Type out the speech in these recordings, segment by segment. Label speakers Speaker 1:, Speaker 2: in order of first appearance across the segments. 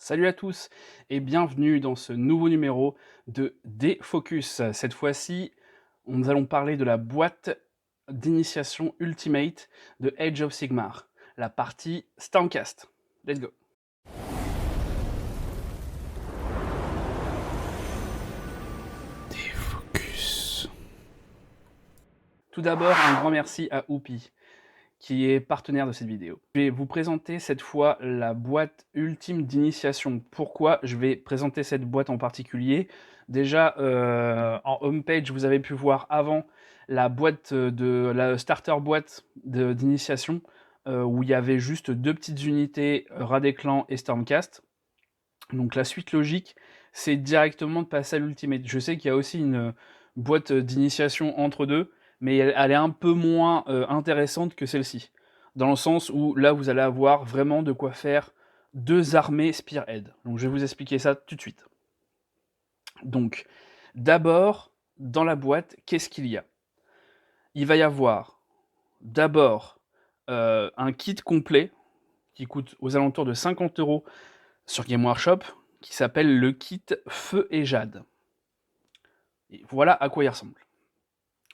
Speaker 1: Salut à tous et bienvenue dans ce nouveau numéro de Défocus. Cette fois-ci, nous allons parler de la boîte d'initiation Ultimate de Age of Sigmar, la partie Stormcast. Let's go. Défocus. Tout d'abord, un grand merci à Oupi, qui est partenaire de cette vidéo. Je vais vous présenter cette fois la boîte ultime d'initiation. Pourquoi je vais présenter cette boîte en particulier? Déjà, en homepage, vous avez pu voir avant la boîte de la starter boîte d'initiation, où il y avait juste 2 petites unités, Radeclan et Stormcast. Donc la suite logique, c'est directement de passer à l'ultimate. Je sais qu'il y a aussi une boîte d'initiation entre deux, mais elle est un peu moins intéressante que celle-ci. Dans le sens où là, vous allez avoir vraiment de quoi faire 2 armées Spearhead. Donc je vais vous expliquer ça tout de suite. Donc, d'abord, dans la boîte, qu'est-ce qu'il y a? Il va y avoir d'abord un kit complet qui coûte aux alentours de 50 € sur Game Workshop, qui s'appelle le kit Feu et Jade. Et voilà à quoi il ressemble.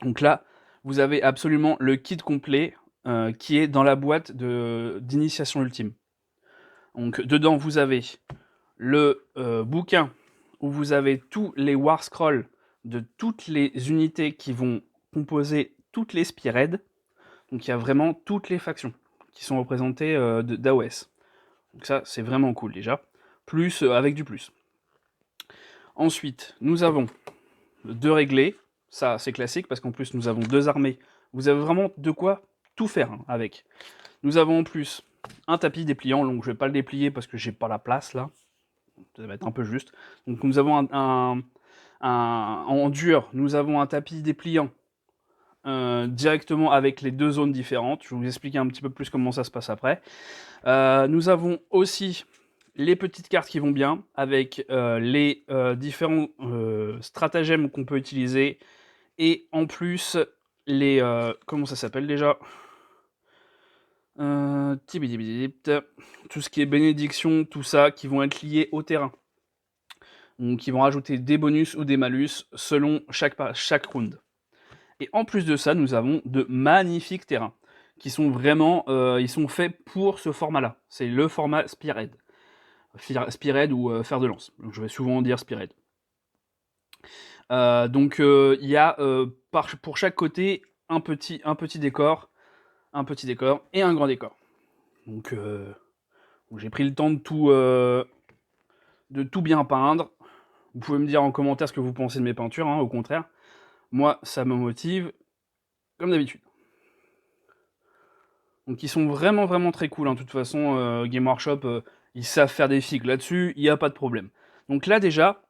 Speaker 1: Donc là, vous avez absolument le kit complet qui est dans la boîte d'initiation ultime. Donc dedans, vous avez le bouquin où vous avez tous les War Scrolls de toutes les unités qui vont composer toutes les Spearhead. Donc il y a vraiment toutes les factions qui sont représentées d'AOS. Donc ça, c'est vraiment cool déjà. Plus avec du plus. Ensuite, nous avons 2 réglés. Ça, c'est classique parce qu'en plus, nous avons 2 armées. Vous avez vraiment de quoi tout faire avec. Nous avons en plus un tapis dépliant. Donc, je ne vais pas le déplier parce que j'ai pas la place là. Ça va être un peu juste. Donc, nous avons en dur, nous avons un tapis dépliant directement avec les 2 zones différentes. Je vais vous expliquer un petit peu plus comment ça se passe après. Nous avons aussi les petites cartes qui vont bien, avec les différents stratagèmes qu'on peut utiliser, et en plus les... comment ça s'appelle déjà? Tout ce qui est bénédiction, tout ça, qui vont être liés au terrain. Donc qui vont rajouter des bonus ou des malus selon chaque round. Et en plus de ça, nous avons de magnifiques terrains, qui sont vraiment... ils sont faits pour ce format-là. C'est le format Spearhead. Spearhead ou fer de lance. Donc je vais souvent dire Spearhead. Donc il y a pour chaque côté un petit décor, et un grand décor. Donc j'ai pris le temps de tout bien peindre. Vous pouvez me dire en commentaire ce que vous pensez de mes peintures, hein, au contraire. Moi, ça me motive, comme d'habitude. Donc ils sont vraiment très cool, hein. De toute façon, Game Workshop, ils savent faire des figues là-dessus, il n'y a pas de problème. Donc là déjà,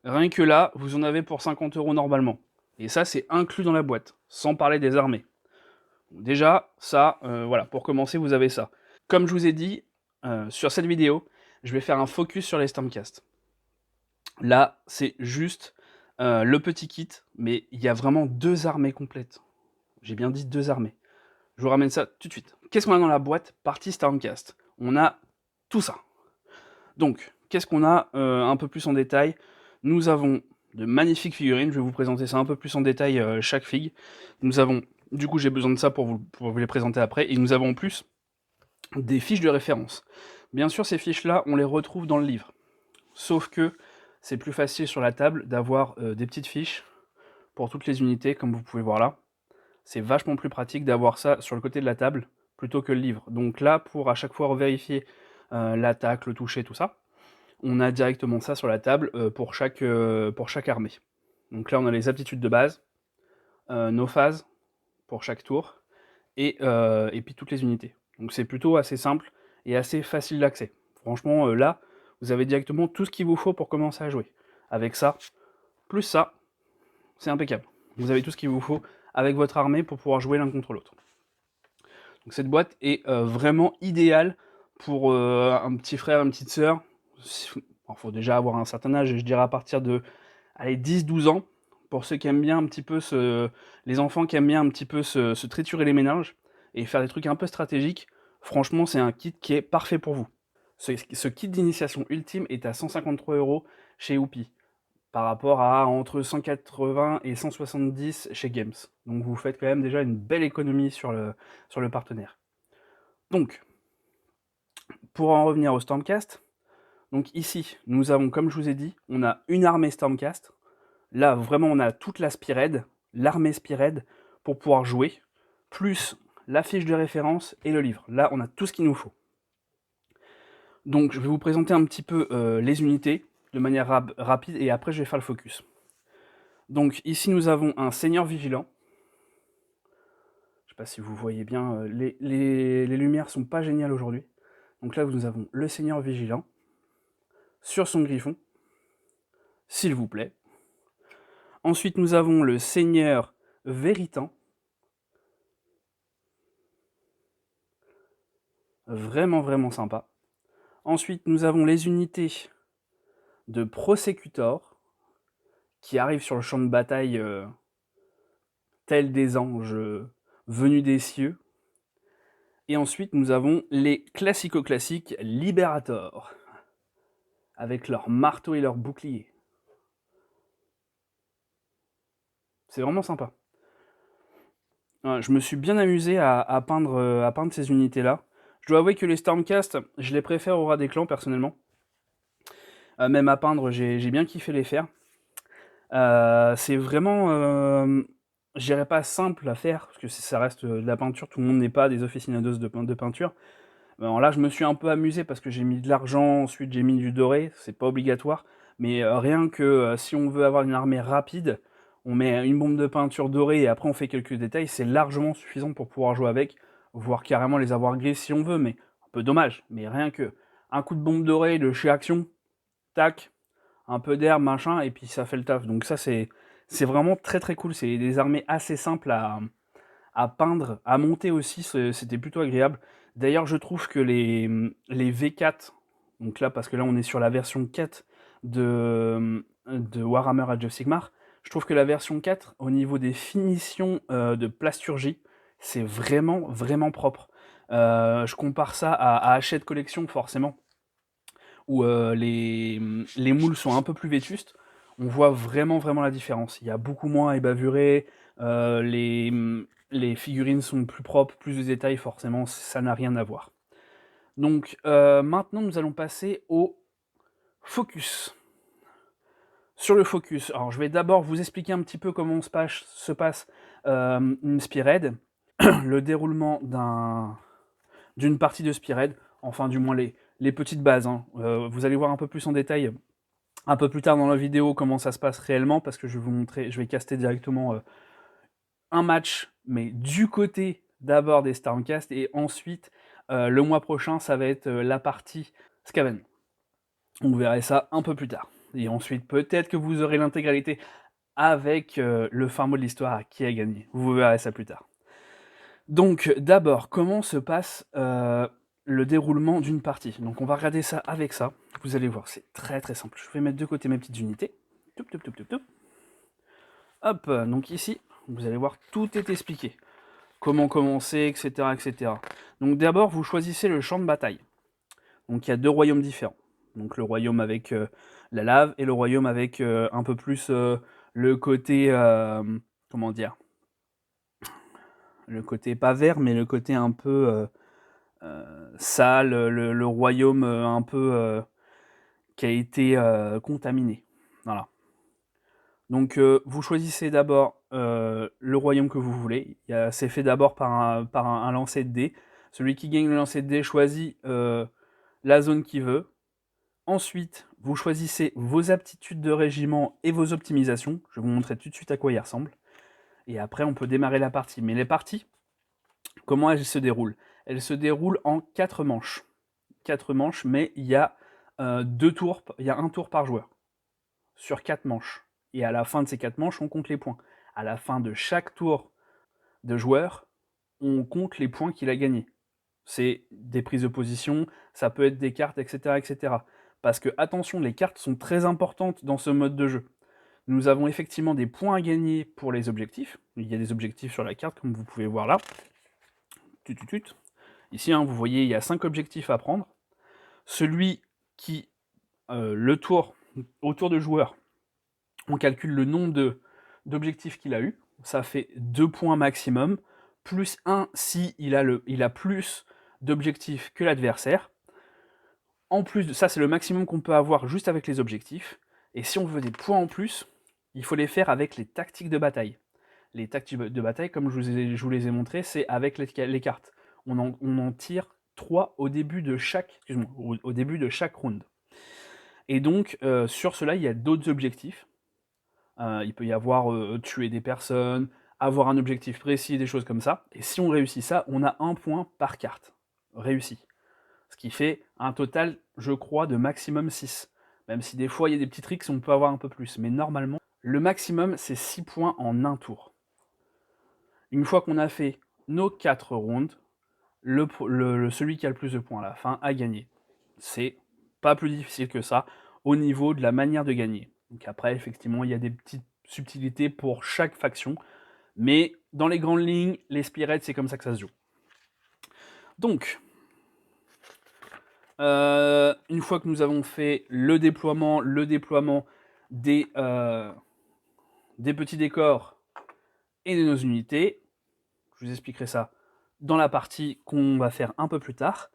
Speaker 1: rien que là, vous en avez pour 50 € normalement. Et ça, c'est inclus dans la boîte, sans parler des armées. Donc déjà, ça, voilà, pour commencer, vous avez ça. Comme je vous ai dit, sur cette vidéo, je vais faire un focus sur les Stormcast. Là, c'est juste le petit kit, mais il y a vraiment 2 armées complètes. J'ai bien dit 2 armées. Je vous ramène ça tout de suite. Qu'est-ce qu'on a dans la boîte partie Stormcast? On a tout ça. Donc, qu'est-ce qu'on a un peu plus en détail? Nous avons de magnifiques figurines. Je vais vous présenter ça un peu plus en détail, chaque figue. Nous avons, du coup, j'ai besoin de ça pour vous les présenter après. Et nous avons en plus des fiches de référence. Bien sûr, ces fiches-là, on les retrouve dans le livre. Sauf que c'est plus facile sur la table d'avoir des petites fiches pour toutes les unités, comme vous pouvez voir là. C'est vachement plus pratique d'avoir ça sur le côté de la table plutôt que le livre. Donc là, pour à chaque fois revérifier l'attaque, le toucher, tout ça, on a directement ça sur la table pour chaque armée. Donc là, on a les aptitudes de base, nos phases pour chaque tour, et puis toutes les unités. Donc c'est plutôt assez simple et assez facile d'accès. Franchement, là, vous avez directement tout ce qu'il vous faut pour commencer à jouer. Avec ça, plus ça, c'est impeccable. Vous avez tout ce qu'il vous faut avec votre armée pour pouvoir jouer l'un contre l'autre. Donc cette boîte est vraiment idéale pour un petit frère, une petite sœur. Il faut déjà avoir un certain âge, je dirais à partir de 10-12 ans, pour ceux qui aiment bien un petit peu les enfants qui aiment bien un petit peu se triturer les méninges et faire des trucs un peu stratégiques. Franchement, c'est un kit qui est parfait pour vous. Ce kit d'initiation ultime est à 153 € chez Whoopee, par rapport à entre 180 et 170 chez Games. Donc vous faites quand même déjà une belle économie sur le partenaire. Donc, pour en revenir au Stormcast, donc ici, nous avons, comme je vous ai dit, on a une armée Stormcast. Là, vraiment, on a toute la Spearhead, l'armée Spearhead, pour pouvoir jouer, plus la fiche de référence et le livre. Là, on a tout ce qu'il nous faut. Donc, je vais vous présenter un petit peu les unités, de manière rapide, et après, je vais faire le focus. Donc, ici, nous avons un Seigneur Vigilant. Je ne sais pas si vous voyez bien, les lumières sont pas géniales aujourd'hui. Donc là, nous avons le Seigneur Vigilant, sur son griffon, s'il vous plaît. Ensuite, nous avons le Seigneur Véritant. Vraiment, vraiment sympa. Ensuite, nous avons les unités de Prosecutor, qui arrivent sur le champ de bataille tels des anges venus des cieux. Et ensuite, nous avons les classico-classiques Liberator, avec leur marteau et leur bouclier. C'est vraiment sympa. Je me suis bien amusé à peindre ces unités-là. Je dois avouer que les Stormcast, je les préfère au ras des clans, personnellement. Même à peindre, j'ai bien kiffé les faire. C'est vraiment, je dirais pas simple à faire, parce que ça reste de la peinture, tout le monde n'est pas des aficionados de peinture. Alors là, je me suis un peu amusé parce que j'ai mis de l'argent, ensuite j'ai mis du doré, c'est pas obligatoire, mais rien que si on veut avoir une armée rapide, on met une bombe de peinture dorée et après on fait quelques détails, c'est largement suffisant pour pouvoir jouer avec, voire carrément les avoir grises si on veut, mais un peu dommage, mais rien que un coup de bombe dorée de chez Action, tac, un peu d'herbe, machin, et puis ça fait le taf. Donc ça, c'est vraiment très très cool, c'est des armées assez simples à peindre, à monter aussi, c'était plutôt agréable. D'ailleurs, je trouve que les V4, donc là, parce que là, on est sur la version 4 de Warhammer Age of Sigmar, je trouve que la version 4, au niveau des finitions de plasturgie, c'est vraiment, vraiment propre. Je compare ça à Hachette Collection, forcément, où les moules sont un peu plus vétustes. On voit vraiment, vraiment la différence. Il y a beaucoup moins à ébavurer, les figurines sont plus propres, plus de détails, forcément, ça n'a rien à voir. Donc maintenant, nous allons passer au focus. Sur le focus, alors je vais d'abord vous expliquer un petit peu comment se passe une Spearhead, le déroulement d'une partie de Spearhead, enfin du moins les petites bases. Hein. Vous allez voir un peu plus en détail un peu plus tard dans la vidéo comment ça se passe réellement, parce que je vais vous montrer, je vais caster directement un match, mais du côté d'abord des Stormcast, et ensuite, le mois prochain, ça va être la partie Skaven. On verra ça un peu plus tard. Et ensuite, peut-être que vous aurez l'intégralité avec le fin mot de l'histoire qui a gagné. Vous verrez ça plus tard. Donc, d'abord, comment se passe le déroulement d'une partie? Donc, on va regarder ça avec ça. Vous allez voir, c'est très très simple. Je vais mettre de côté mes petites unités. Hop, donc ici, vous allez voir, tout est expliqué. Comment commencer, etc., etc. Donc d'abord, vous choisissez le champ de bataille. Donc il y a deux royaumes différents. Donc le royaume avec la lave et le royaume avec un peu plus le côté, comment dire, le côté pas vert, mais le côté un peu sale, le royaume un peu qui a été contaminé. Voilà. Donc vous choisissez d'abord le royaume que vous voulez. C'est fait d'abord par un lancer de dés. Celui qui gagne le lancer de dés choisit la zone qu'il veut. Ensuite, vous choisissez vos aptitudes de régiment et vos optimisations. Je vais vous montrer tout de suite à quoi ils ressemblent. Et après, on peut démarrer la partie. Mais les parties, comment elles se déroulent? Elles se déroulent en 4 manches. 4 manches, mais il y a un tour par joueur. Sur 4 manches. Et à la fin de ces 4 manches, on compte les points. À la fin de chaque tour de joueur, on compte les points qu'il a gagnés. C'est des prises de position, ça peut être des cartes, etc., etc. Parce que, attention, les cartes sont très importantes dans ce mode de jeu. Nous avons effectivement des points à gagner pour les objectifs. Il y a des objectifs sur la carte, comme vous pouvez voir là. Ici, hein, vous voyez, il y a 5 objectifs à prendre. Celui qui, au tour de joueur, on calcule le nombre d'objectifs qu'il a eu, ça fait 2 points maximum, plus 1 si il a plus d'objectifs que l'adversaire. En plus de ça, c'est le maximum qu'on peut avoir juste avec les objectifs. Et si on veut des points en plus, il faut les faire avec les tactiques de bataille. Les tactiques de bataille, comme je vous les ai montrés, c'est avec les cartes. On en tire 3 au début de chaque, au début de chaque round. Et donc, sur cela, il y a d'autres objectifs. Il peut y avoir tuer des personnes, avoir un objectif précis, des choses comme ça. Et si on réussit ça, on a 1 point par carte réussi. Ce qui fait un total, je crois, de maximum 6. Même si des fois, il y a des petits tricks, on peut avoir un peu plus. Mais normalement, le maximum, c'est 6 points en un tour. Une fois qu'on a fait nos 4 rounds, celui qui a le plus de points à la fin a gagné. C'est pas plus difficile que ça au niveau de la manière de gagner. Donc après, effectivement, il y a des petites subtilités pour chaque faction. Mais dans les grandes lignes, les Spirits, c'est comme ça que ça se joue. Donc, une fois que nous avons fait le déploiement des petits décors et de nos unités, je vous expliquerai ça dans la partie qu'on va faire un peu plus tard.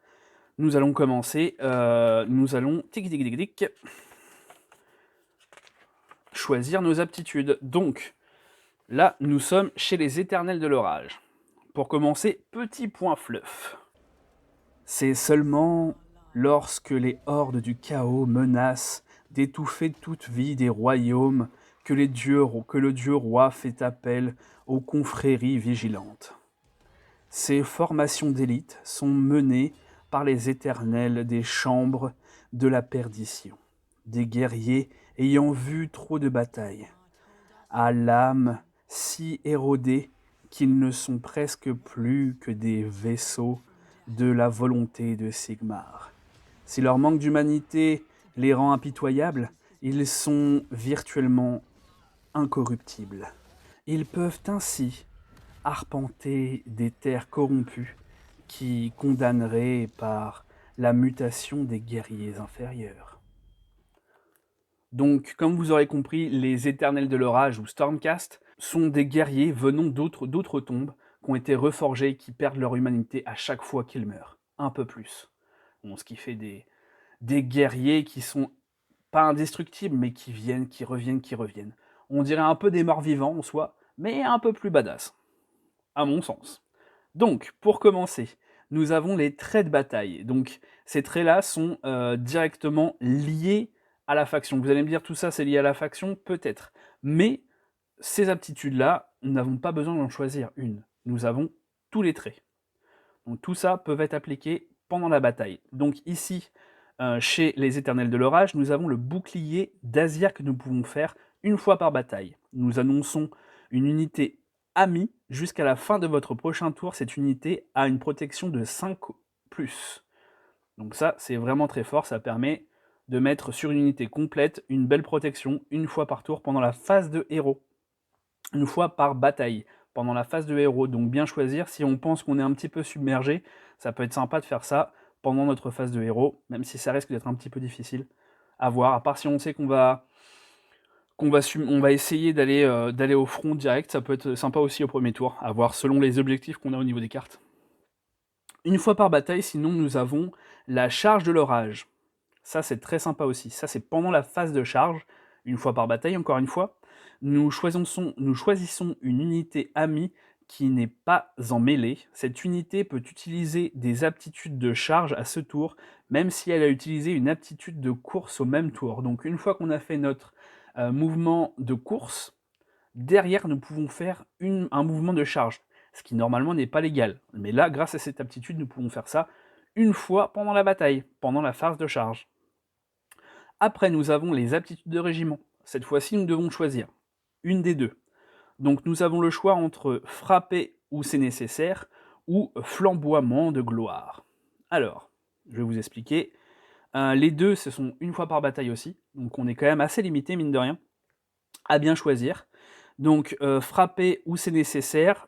Speaker 1: Nous allons commencer, nous allons choisir nos aptitudes. Donc, là, nous sommes chez les Éternels de l'Orage. Pour commencer, petit point fluff. C'est seulement lorsque les hordes du chaos menacent d'étouffer toute vie des royaumes que le dieu roi fait appel aux confréries vigilantes. Ces formations d'élite sont menées par les éternels des chambres de la perdition, des guerriers ayant vu trop de batailles, à l'âme si érodée qu'ils ne sont presque plus que des vaisseaux de la volonté de Sigmar. Si leur manque d'humanité les rend impitoyables, ils sont virtuellement incorruptibles. Ils peuvent ainsi arpenter des terres corrompues qui condamneraient par la mutation des guerriers inférieurs. Donc, comme vous aurez compris, les Éternels de l'Orage ou Stormcast sont des guerriers venant d'autres tombes qui ont été reforgés et qui perdent leur humanité à chaque fois qu'ils meurent. Un peu plus. Bon, ce qui fait des guerriers qui sont pas indestructibles, mais qui viennent, qui reviennent. On dirait un peu des morts vivants en soi, mais un peu plus badass, à mon sens. Donc, pour commencer, nous avons les traits de bataille. Donc, ces traits-là sont directement liés à la faction. Vous allez me dire, tout ça, c'est lié à la faction? Peut-être. Mais ces aptitudes-là, nous n'avons pas besoin d'en choisir une. Nous avons tous les traits. Donc, tout ça peut être appliqué pendant la bataille. Donc, ici, chez les Éternels de l'Orage, nous avons le bouclier d'Azir que nous pouvons faire une fois par bataille. Nous annonçons une unité amie jusqu'à la fin de votre prochain tour. Cette unité a une protection de 5+. Donc ça, c'est vraiment très fort. Ça permet de mettre sur une unité complète une belle protection une fois par tour pendant la phase de héros. Une fois par bataille pendant la phase de héros. Donc bien choisir, si on pense qu'on est un petit peu submergé, ça peut être sympa de faire ça pendant notre phase de héros, même si ça risque d'être un petit peu difficile à voir, à part si on sait on va essayer d'aller au front direct, ça peut être sympa aussi au premier tour, à voir selon les objectifs qu'on a au niveau des cartes. Une fois par bataille, sinon nous avons la charge de l'orage. Ça c'est très sympa aussi, ça c'est pendant la phase de charge, une fois par bataille encore une fois, nous choisissons une unité amie qui n'est pas en mêlée. Cette unité peut utiliser des aptitudes de charge à ce tour, même si elle a utilisé une aptitude de course au même tour. Donc une fois qu'on a fait notre mouvement de course, derrière nous pouvons faire un mouvement de charge, ce qui normalement n'est pas légal. Mais là, grâce à cette aptitude, nous pouvons faire ça une fois pendant la bataille, pendant la phase de charge. Après, nous avons les aptitudes de régiment. Cette fois-ci, nous devons choisir une des deux. Donc nous avons le choix entre frapper où c'est nécessaire ou flamboiement de gloire. Alors, je vais vous expliquer. Les deux, ce sont une fois par bataille aussi, donc on est quand même assez limité, mine de rien, à bien choisir. Donc frapper où c'est nécessaire,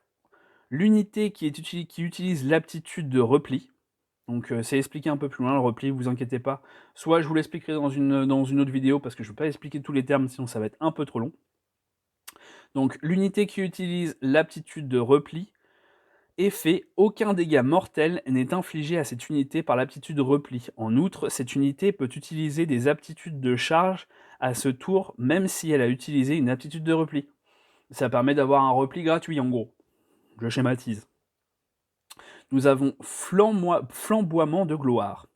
Speaker 1: l'unité qui utilise l'aptitude de repli, Donc c'est expliqué un peu plus loin le repli, vous inquiétez pas. Soit je vous l'expliquerai dans une autre vidéo parce que je ne vais pas expliquer tous les termes sinon ça va être un peu trop long. Donc l'unité qui utilise l'aptitude de repli est fait, aucun dégât mortel n'est infligé à cette unité par l'aptitude de repli. En outre, cette unité peut utiliser des aptitudes de charge à ce tour même si elle a utilisé une aptitude de repli. Ça permet d'avoir un repli gratuit en gros. Je schématise. Nous avons flamboiement de gloire.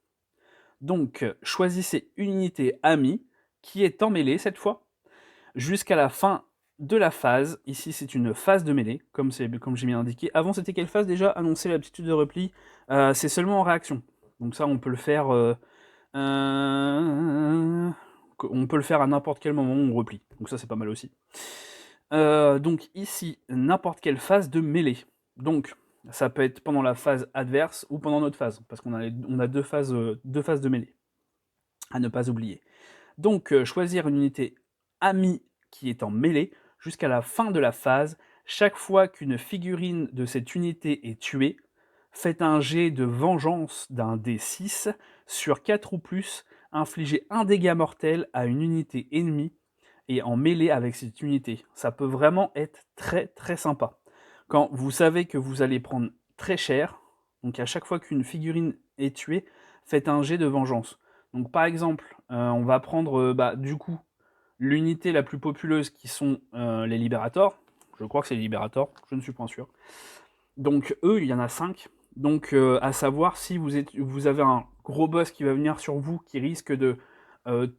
Speaker 1: Donc, choisissez une unité amie qui est en mêlée cette fois, jusqu'à la fin de la phase. Ici, c'est une phase de mêlée, comme j'ai bien indiqué. Avant, c'était quelle phase déjà? Annoncer l'aptitude de repli. C'est seulement en réaction. Donc ça, on peut le faire... on peut le faire à n'importe quel moment où on replie. Donc ça, c'est pas mal aussi. Donc ici, n'importe quelle phase de mêlée. Donc, ça peut être pendant la phase adverse ou pendant notre phase, parce qu'on a deux phases de mêlée, à ne pas oublier. Donc, choisir une unité amie qui est en mêlée jusqu'à la fin de la phase. Chaque fois qu'une figurine de cette unité est tuée, faites un jet de vengeance d'un D6 sur 4 ou plus, infligez un dégât mortel à une unité ennemie et en mêlée avec cette unité. Ça peut vraiment être très très sympa. Quand vous savez que vous allez prendre très cher, donc à chaque fois qu'une figurine est tuée, faites un jet de vengeance. Donc par exemple, on va prendre du coup l'unité la plus populeuse qui sont les Libérators. Je crois que c'est les Libérators, je ne suis pas sûr. Donc eux, il y en a 5. Donc à savoir si vous avez un gros boss qui va venir sur vous qui risque de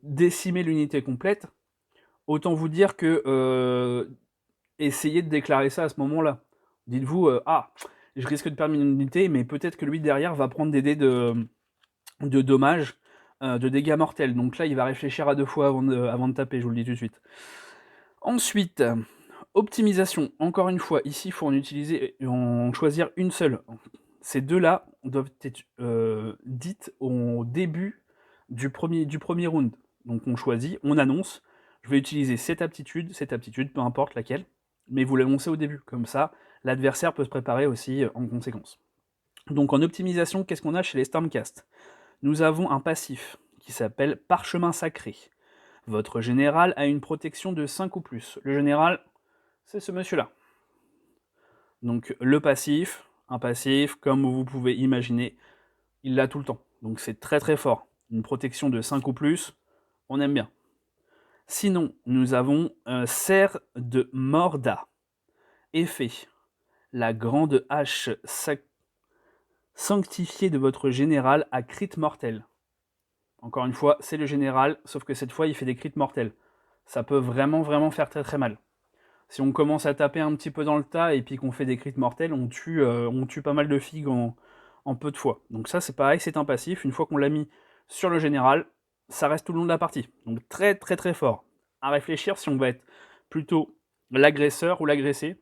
Speaker 1: décimer l'unité complète, autant vous dire que essayez de déclarer ça à ce moment-là. Dites-vous, ah, je risque de perdre une unité, mais peut-être que lui derrière va prendre des dés de dommages, de dégâts mortels. Donc là, il va réfléchir à 2 fois avant de taper, je vous le dis tout de suite. Ensuite, optimisation. Encore une fois, ici, il faut en choisir une seule. Ces deux-là doivent être dites au début du premier round. Donc on choisit, on annonce, je vais utiliser cette aptitude, peu importe laquelle, mais vous l'annoncez au début. Comme ça, l'adversaire peut se préparer aussi en conséquence. Donc en optimisation, qu'est-ce qu'on a chez les Stormcast? Nous avons un passif qui s'appelle Parchemin Sacré. Votre général a une protection de 5 ou plus. Le général, c'est ce monsieur-là. Donc le passif, un passif, comme vous pouvez imaginer, il l'a tout le temps. Donc c'est très très fort. Une protection de 5 ou plus, on aime bien. Sinon, nous avons Serre de Morda. Effet. La grande hache sanctifiée de votre général a crit mortel. Encore une fois, c'est le général, sauf que cette fois, il fait des crits mortels. Ça peut vraiment, vraiment faire très très mal. Si on commence à taper un petit peu dans le tas et puis qu'on fait des crits mortels, on tue pas mal de figues en peu de fois. Donc ça, c'est pareil, c'est un passif. Une fois qu'on l'a mis sur le général, ça reste tout le long de la partie. Donc très très très fort. À réfléchir si on va être plutôt l'agresseur ou l'agressé.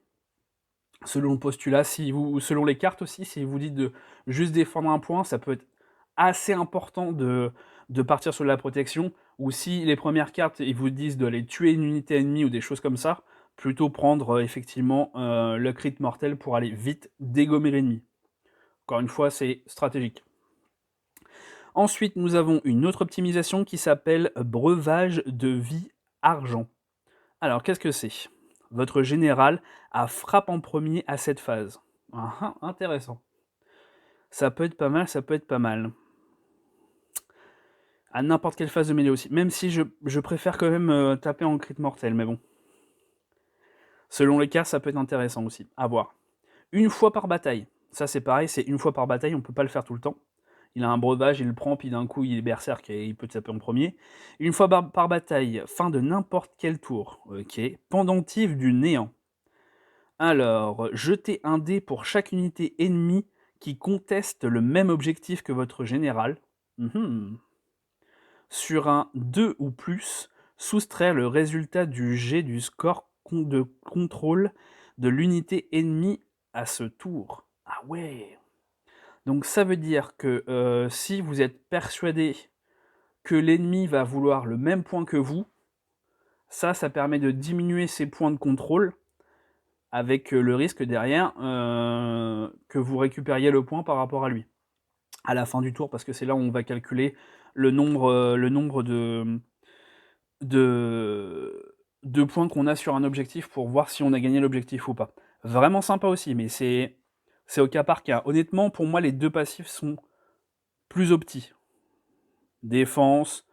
Speaker 1: Selon le postulat, selon les cartes aussi, si vous dites de juste défendre un point, ça peut être assez important de partir sur la protection, ou si les premières cartes ils vous disent d'aller tuer une unité ennemie ou des choses comme ça, plutôt prendre effectivement le crit mortel pour aller vite dégommer l'ennemi. Encore une fois, c'est stratégique. Ensuite, nous avons une autre optimisation qui s'appelle breuvage de vie argent. Alors, qu'est-ce que c'est? Votre général a frappe en premier à cette phase. Ah, intéressant. Ça peut être pas mal, ça peut être pas mal. À n'importe quelle phase de mêlée aussi. Même si je préfère quand même taper en crit mortel, mais bon. Selon les cas, ça peut être intéressant aussi. À voir. Une fois par bataille. Ça, c'est pareil, c'est une fois par bataille, on peut pas le faire tout le temps. Il a un breuvage, il le prend, puis d'un coup, il est berserk et il peut taper en premier. Une fois par bataille, fin de n'importe quel tour. Ok. Pendentif du néant. Alors, jetez un dé pour chaque unité ennemie qui conteste le même objectif que votre général. Sur un 2 ou plus, soustraire le résultat du jet du score de contrôle de l'unité ennemie à ce tour. Ah ouais. Donc ça veut dire que si vous êtes persuadé que l'ennemi va vouloir le même point que vous, ça permet de diminuer ses points de contrôle, avec le risque derrière que vous récupériez le point par rapport à lui. à la fin du tour, parce que c'est là où on va calculer le nombre de points qu'on a sur un objectif pour voir si on a gagné l'objectif ou pas. Vraiment sympa aussi, mais c'est au cas par cas. Honnêtement, pour moi, les 2 passifs sont plus opti. Défense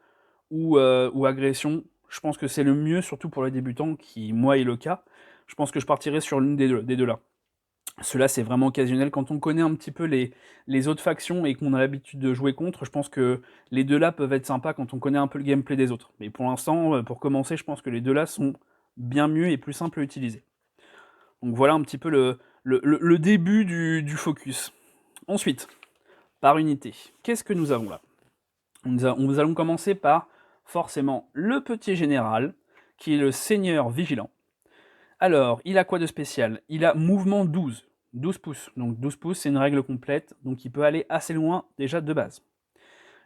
Speaker 1: ou agression, je pense que c'est le mieux, surtout pour les débutants, qui, moi, est le cas. Je pense que je partirais sur l'une des deux là. Cela c'est vraiment occasionnel. Quand on connaît un petit peu les autres factions et qu'on a l'habitude de jouer contre, je pense que les 2 là peuvent être sympas quand on connaît un peu le gameplay des autres. Mais pour l'instant, pour commencer, je pense que les 2 là sont bien mieux et plus simples à utiliser. Donc voilà un petit peu le début du focus. Ensuite, par unité, qu'est-ce que nous avons là? Nous allons commencer par, forcément, le petit général, qui est le seigneur vigilant. Alors, il a quoi de spécial? Il a mouvement 12, 12 pouces. Donc 12 pouces, c'est une règle complète, donc il peut aller assez loin déjà de base.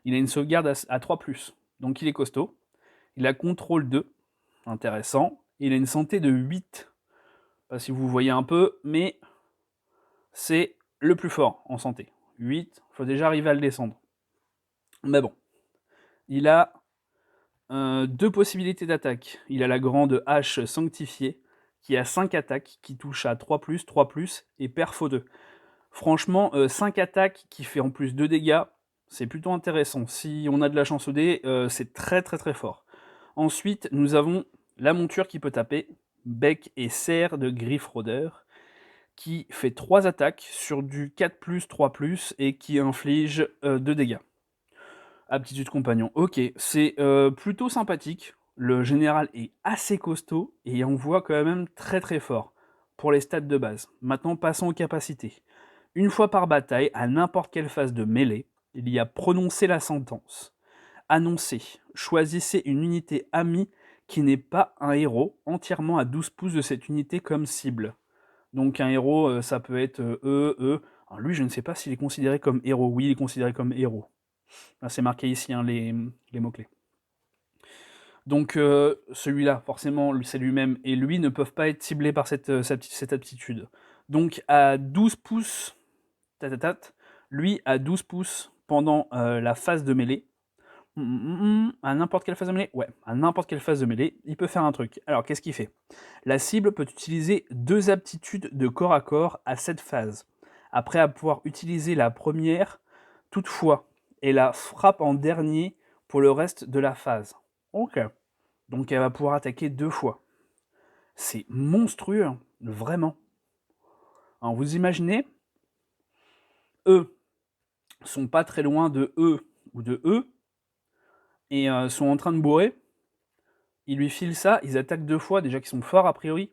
Speaker 1: Il a une sauvegarde à 3+, donc il est costaud. Il a contrôle 2, intéressant. Il a une santé de 8. Je sais pas si vous voyez un peu, mais c'est le plus fort en santé. 8, il faut déjà arriver à le descendre. Mais bon. Il a 2 possibilités d'attaque. Il a la grande hache sanctifiée, qui a 5 attaques, qui touche à 3+, 3+, et perfo 2. Franchement, 5 attaques qui fait en plus 2 dégâts, c'est plutôt intéressant. Si on a de la chance au dé, c'est très très très fort. Ensuite, nous avons la monture qui peut taper, bec et serre de griffe rôdeur, qui fait 3 attaques sur du 4+, 3+, et qui inflige 2 dégâts. Aptitude compagnon, ok, c'est plutôt sympathique. Le général est assez costaud et on voit quand même très très fort pour les stats de base. Maintenant, passons aux capacités. Une fois par bataille, à n'importe quelle phase de mêlée, il y a prononcé la sentence. Annoncez, choisissez une unité amie qui n'est pas un héros, entièrement à 12 pouces de cette unité comme cible. Donc un héros, ça peut être Alors lui, je ne sais pas s'il est considéré comme héros. Oui, il est considéré comme héros. Là, c'est marqué ici, hein, les mots-clés. Donc celui-là, forcément, c'est lui-même et lui ne peuvent pas être ciblés par cette aptitude. Donc à 12 pouces, lui à 12 pouces pendant la phase de mêlée, à n'importe quelle phase de mêlée, ouais, à n'importe quelle phase de mêlée, il peut faire un truc. Alors qu'est-ce qu'il fait? La cible peut utiliser 2 aptitudes de corps à corps à cette phase, après avoir utilisé la première, toutefois, et la frappe en dernier pour le reste de la phase. Ok. Donc elle va pouvoir attaquer 2 fois. C'est monstrueux, hein, vraiment. Alors vous imaginez, eux sont pas très loin de eux ou de eux, et sont en train de bourrer. Ils lui filent ça, ils attaquent 2 fois, déjà qu'ils sont forts a priori.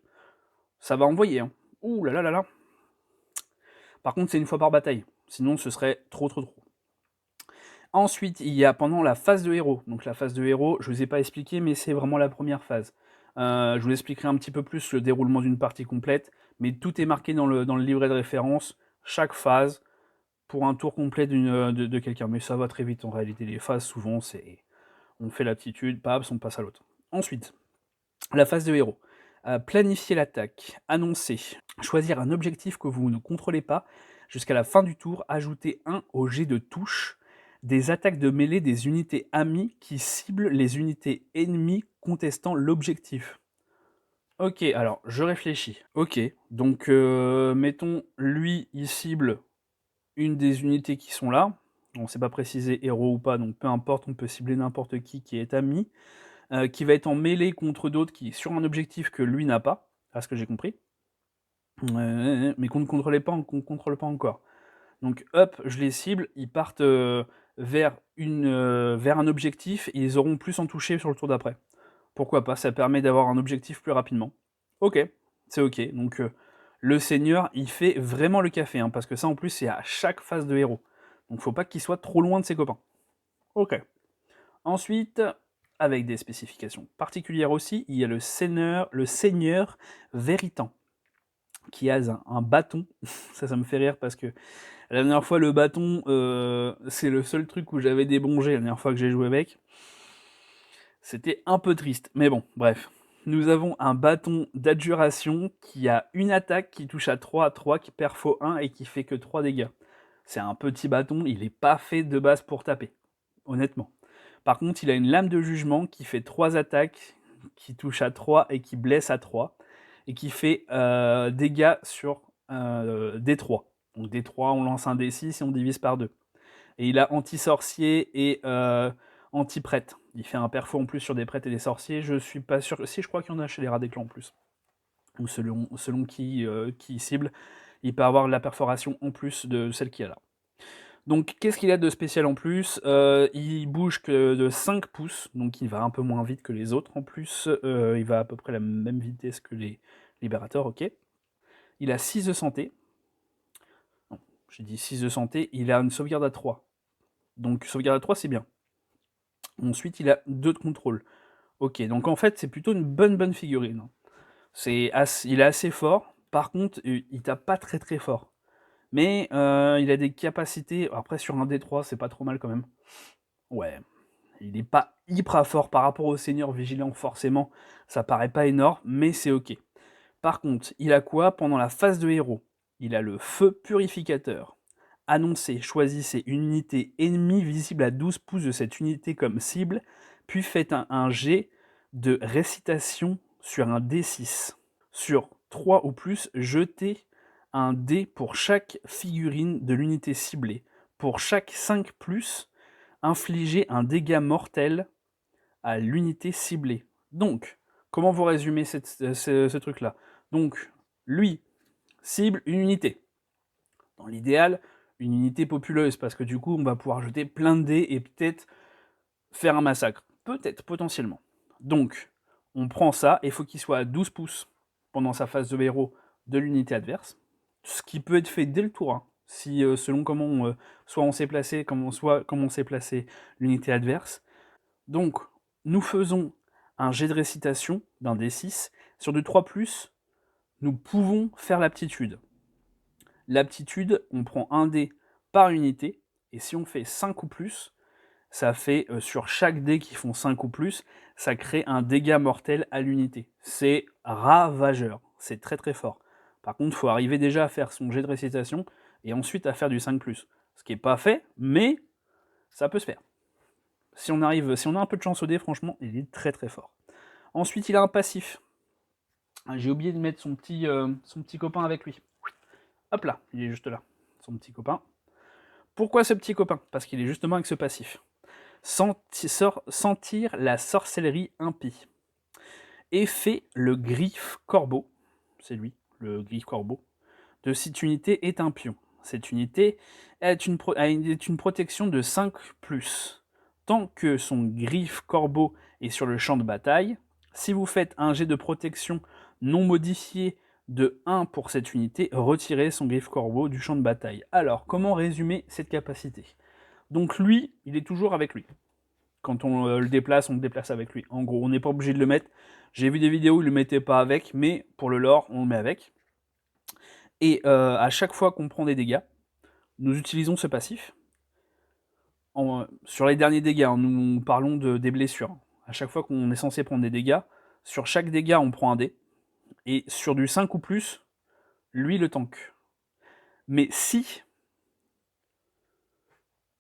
Speaker 1: Ça va envoyer, hein. Ouh là là là là. Par contre, c'est une fois par bataille. Sinon, ce serait trop trop trop. Ensuite, il y a pendant la phase de héros. Donc la phase de héros, je ne vous ai pas expliqué, mais c'est vraiment la première phase. Je vous expliquerai un petit peu plus le déroulement d'une partie complète, mais tout est marqué dans le livret de référence, chaque phase, pour un tour complet de quelqu'un. Mais ça va très vite en réalité, les phases souvent, c'est on fait l'aptitude, paps, on passe à l'autre. Ensuite, la phase de héros. Planifier l'attaque, annoncer, choisir un objectif que vous ne contrôlez pas, jusqu'à la fin du tour, ajouter 1 au jet de touche, des attaques de mêlée des unités amies qui ciblent les unités ennemies contestant l'objectif. Ok, alors je réfléchis. Ok, donc mettons, lui, il cible une des unités qui sont là. On ne sait pas préciser héros ou pas, donc peu importe, on peut cibler n'importe qui est ami. Qui va être en mêlée contre d'autres qui sur un objectif que lui n'a pas, à ce que j'ai compris. Mais qu'on ne contrôle pas encore. Donc hop, je les cible, ils partent vers un objectif et ils auront plus en toucher sur le tour d'après. Pourquoi pas, ça permet d'avoir un objectif plus rapidement. Ok, c'est ok. Donc le seigneur, il fait vraiment le café, hein, parce que ça en plus c'est à chaque phase de héros. Donc faut pas qu'il soit trop loin de ses copains. Ok. Ensuite, avec des spécifications particulières aussi, il y a le seigneur Véritan, qui a un bâton. Ça me fait rire parce que la dernière fois, le bâton, c'est le seul truc où j'avais des bons jets la dernière fois que j'ai joué avec. C'était un peu triste, mais bon, bref. Nous avons un bâton d'adjuration qui a une attaque qui touche à 3 qui perfo 1 et qui fait que 3 dégâts. C'est un petit bâton, il n'est pas fait de base pour taper, honnêtement. Par contre, il a une lame de jugement qui fait 3 attaques, qui touche à 3 et qui blesse à 3, et qui fait dégâts sur D3. Donc D3, on lance un D6 et on divise par 2. Et il a anti-sorcier et anti-prêtre. Il fait un perfo en plus sur des prêtres et des sorciers. Je suis pas sûr. Si, je crois qu'il y en a chez les rats des clans en plus. Ou selon qui cible, il peut avoir la perforation en plus de celle qu'il y a là. Donc, qu'est-ce qu'il a de spécial en plus? Il bouge que de 5 pouces, donc il va un peu moins vite que les autres en plus. Il va à peu près la même vitesse que les libérateurs, ok. Il a 6 de santé. Non, j'ai dit 6 de santé. Il a une sauvegarde à 3. Donc, sauvegarde à 3, c'est bien. Ensuite, il a 2 de contrôle. Ok, donc en fait, c'est plutôt une bonne figurine. Il est assez fort. Par contre, il tape pas très fort. Mais il a des capacités. Après, sur un D3, c'est pas trop mal quand même. Ouais, il n'est pas hyper fort par rapport au seigneur vigilant, forcément. Ça paraît pas énorme, mais c'est ok. Par contre, il a quoi pendant la phase de héros? Il a le feu purificateur. Annoncez, choisissez une unité ennemie visible à 12 pouces de cette unité comme cible, puis faites un jet de récitation sur un D6. Sur 3 ou plus, jetez un dé pour chaque figurine de l'unité ciblée. Pour chaque 5+, infligez un dégât mortel à l'unité ciblée. Donc, comment vous résumez ce truc-là? Donc, lui cible une unité. Dans l'idéal, une unité populeuse, parce que du coup, on va pouvoir jeter plein de dés et peut-être faire un massacre. Peut-être, potentiellement. Donc, on prend ça, et il faut qu'il soit à 12 pouces pendant sa phase de héros de l'unité adverse, ce qui peut être fait dès le tour 1, si, selon comment soit on s'est placé, soit comment s'est placé l'unité adverse. Donc, nous faisons un jet de récitation d'un D6. Sur du 3+, nous pouvons faire l'aptitude. L'aptitude, on prend un dé par unité, et si on fait 5 ou plus, ça fait, sur chaque dé qui font 5 ou plus, ça crée un dégât mortel à l'unité. C'est ravageur, c'est très fort. Par contre, il faut arriver déjà à faire son jet de récitation, et ensuite à faire du 5+. Ce qui n'est pas fait, mais ça peut se faire. Si on a un peu de chance au dé, franchement, il est très fort. Ensuite, il a un passif. J'ai oublié de mettre son petit copain avec lui. Hop là, il est juste là, son petit copain. Pourquoi ce petit copain? Parce qu'il est justement avec ce passif. Sentir la sorcellerie impie. Effet le griffe corbeau, c'est lui, le griffe corbeau, de cette unité est un pion. Cette unité est une protection de 5+. Tant que son griffe corbeau est sur le champ de bataille, si vous faites un jet de protection non modifié de 1 pour cette unité, retirez son griffe corbeau du champ de bataille. Alors, comment résumer cette capacité? Donc lui, il est toujours avec lui. Quand on le déplace, on le déplace avec lui. En gros, on n'est pas obligé de le mettre. J'ai vu des vidéos où il ne le mettait pas avec, mais pour le lore, on le met avec. Et à chaque fois qu'on prend des dégâts, nous utilisons ce passif. Sur les derniers dégâts, nous parlons des blessures. À chaque fois qu'on est censé prendre des dégâts, sur chaque dégât, on prend un dé. Et sur du 5 ou plus, lui le tank. Mais si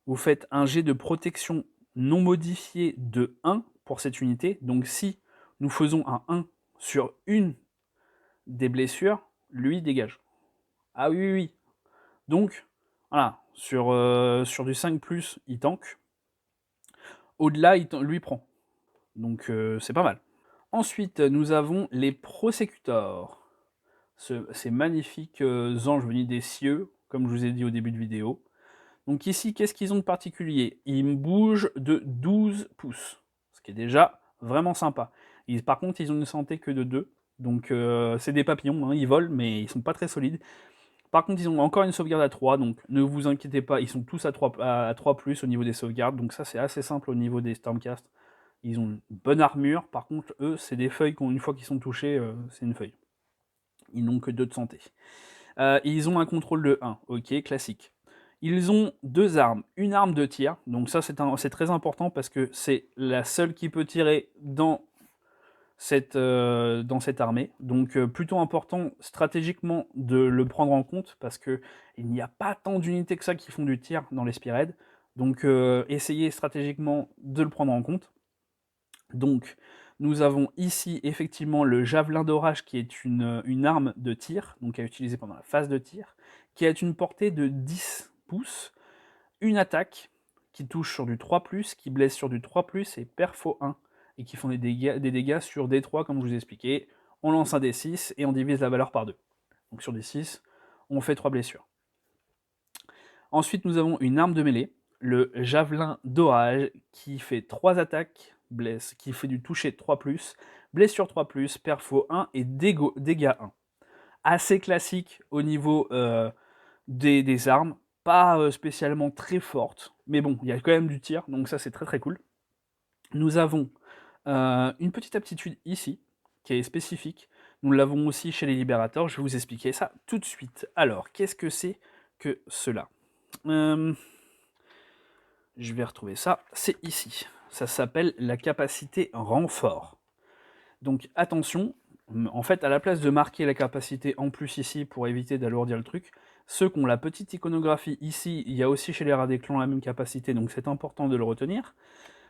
Speaker 1: vous faites un jet de protection non modifié de 1 pour cette unité, donc si nous faisons un 1 sur une des blessures, lui dégage. Ah oui. Donc, voilà, sur du 5+, il tank. Au-delà, lui prend. Donc c'est pas mal. Ensuite, nous avons les prosécutors. Ces magnifiques anges venus des cieux, comme je vous ai dit au début de vidéo. Donc ici, qu'est-ce qu'ils ont de particulier? Ils bougent de 12 pouces, ce qui est déjà vraiment sympa. Par contre, ils ont une santé que de 2, donc c'est des papillons, hein, ils volent, mais ils sont pas très solides. Par contre, ils ont encore une sauvegarde à 3, donc ne vous inquiétez pas, ils sont tous à 3+ au niveau des sauvegardes, donc ça c'est assez simple au niveau des Stormcast. Ils ont une bonne armure, par contre, eux, c'est des feuilles une fois qu'ils sont touchés, c'est une feuille. Ils n'ont que 2 de santé. Ils ont un contrôle de 1, ok, classique. Ils ont 2 armes, une arme de tir, donc ça c'est très important parce que c'est la seule qui peut tirer dans dans cette armée. Donc plutôt important stratégiquement de le prendre en compte parce qu'il n'y a pas tant d'unités que ça qui font du tir dans les Spearhead. Donc essayez stratégiquement de le prendre en compte. Donc nous avons ici effectivement le javelin d'orage qui est une arme de tir, donc à utiliser pendant la phase de tir, qui a une portée de 10 pouces, une attaque qui touche sur du 3+, qui blesse sur du 3+, et perfo 1, et qui font des dégâts sur D3 comme je vous ai expliqué. On lance un D6 et on divise la valeur par 2. Donc sur D6, on fait 3 blessures. Ensuite, nous avons une arme de mêlée, le javelin d'orage, qui fait 3 attaques, blesse, qui fait du toucher 3+, blessure 3+, perfo 1 et dégâts 1. Assez classique au niveau des armes, pas spécialement très forte, mais bon, il y a quand même du tir, donc ça c'est très très cool. Nous avons une petite aptitude ici, qui est spécifique. Nous l'avons aussi chez les libérateurs, je vais vous expliquer ça tout de suite. Alors, qu'est-ce que c'est que cela? Je vais retrouver ça, c'est ici. Ça s'appelle la capacité renfort. Donc attention, en fait, à la place de marquer la capacité en plus ici pour éviter d'alourdir le truc, ceux qui ont la petite iconographie ici, il y a aussi chez les rats des clans la même capacité, donc c'est important de le retenir.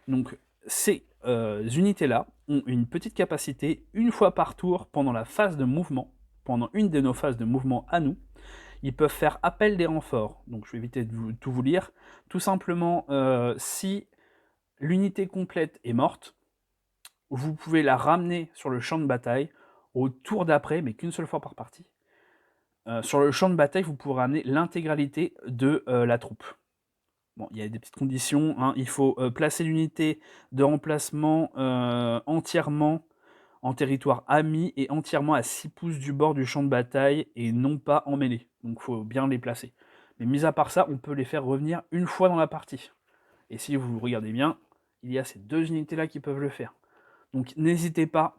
Speaker 1: Donc ces unités-là ont une petite capacité une fois par tour pendant la phase de mouvement, pendant une de nos phases de mouvement à nous. Ils peuvent faire appel des renforts, donc je vais éviter de tout vous lire. Tout simplement, si l'unité complète est morte, vous pouvez la ramener sur le champ de bataille au tour d'après, mais qu'une seule fois par partie. Sur le champ de bataille, vous pourrez ramener l'intégralité de la troupe. Bon, il y a des petites conditions, hein. Il faut placer l'unité de remplacement entièrement en territoire ami et entièrement à 6 pouces du bord du champ de bataille et non pas en mêlée. Donc il faut bien les placer. Mais mis à part ça, on peut les faire revenir une fois dans la partie. Et si vous regardez bien, il y a ces deux unités-là qui peuvent le faire. Donc n'hésitez pas